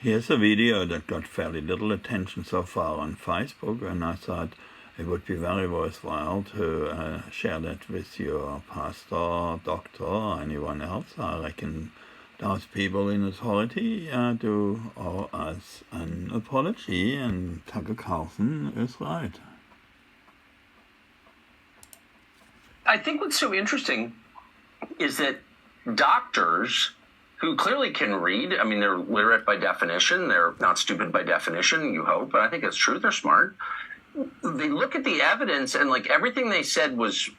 Here's a video that got fairly little attention so far on Facebook, and I thought it would be very worthwhile to share that with your pastor, doctor, or anyone else. I reckon those people in authority do owe us an apology, and Tucker Carlson is right. I think what's so interesting is that doctors who clearly can read, I mean, they're literate by definition, they're not stupid by definition, you hope, but I think it's true, they're smart. They look at the evidence and like everything they said was,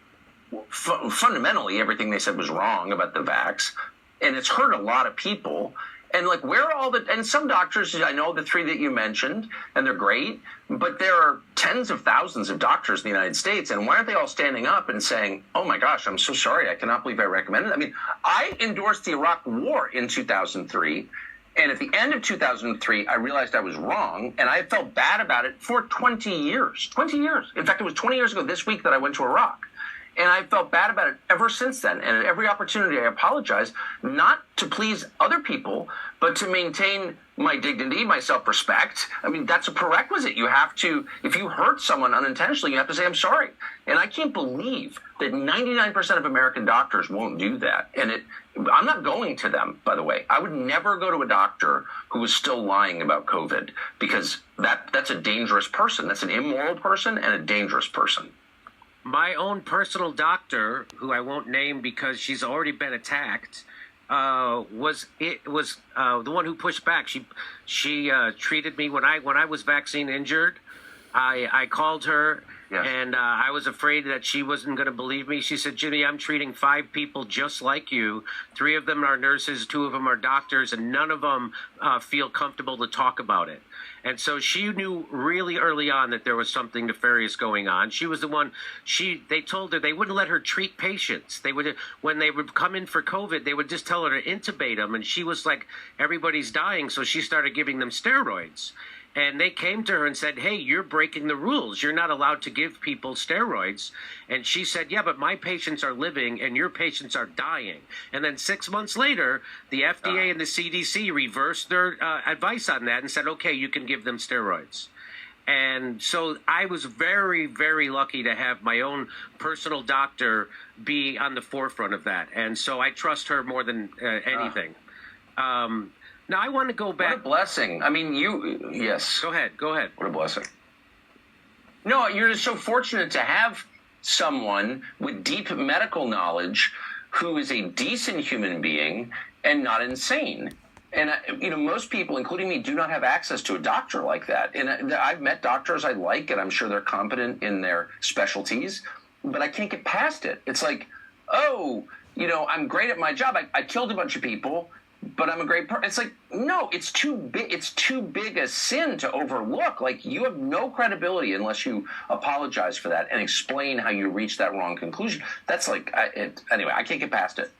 fundamentally everything they said was wrong about the vax, and it's hurt a lot of people. And like, where are all the, and some doctors, I know the three that you mentioned, and they're great, but there are tens of thousands of doctors in the United States, and why aren't they all standing up and saying, oh my gosh, I'm so sorry, I cannot believe I recommended it. I mean, I endorsed the Iraq War in 2003, and at the end of 2003, I realized I was wrong, and I felt bad about it for 20 years. 20 years. In fact, it was 20 years ago this week that I went to Iraq. And I felt bad about it ever since then. And at every opportunity, I apologize, not to please other people, but to maintain my dignity, my self-respect. I mean, that's a prerequisite. You have to, if you hurt someone unintentionally, you have to say, I'm sorry. And I can't believe that 99% of American doctors won't do that. And I'm not going to them, by the way. I would never go to a doctor who is still lying about COVID, because that's a dangerous person. That's an immoral person and a dangerous person. My own personal doctor, who I won't name because she's already been attacked, was the one who pushed back. She treated me when I was vaccine injured. I called her. Yes. And I was afraid that she wasn't going to believe me. She said, Jimmy, I'm treating 5 people just like you. 3 of them are nurses, 2 of them are doctors, and none of them feel comfortable to talk about it. And so she knew really early on that there was something nefarious going on. She was the one, they told her they wouldn't let her treat patients. When they would come in for COVID, they would just tell her to intubate them. And she was like, everybody's dying. So she started giving them steroids. And they came to her and said, hey, you're breaking the rules. You're not allowed to give people steroids. And she said, yeah, but my patients are living and your patients are dying. And then 6 months later, the FDA and the CDC reversed their advice on that and said, okay, you can give them steroids. And so I was very, very lucky to have my own personal doctor be on the forefront of that. And so I trust her more than anything. Now, I want to go back. What a blessing. I mean, yes. Go ahead. What a blessing. No, you're just so fortunate to have someone with deep medical knowledge who is a decent human being and not insane. And, most people, including me, do not have access to a doctor like that. And I've met doctors I like, and I'm sure they're competent in their specialties, but I can't get past it. It's like, I'm great at my job. I killed a bunch of people, but I'm a great person. It's like, no, it's too big. It's too big a sin to overlook. Like, you have no credibility unless you apologize for that and explain how you reached that wrong conclusion. That's like, anyway, I can't get past it.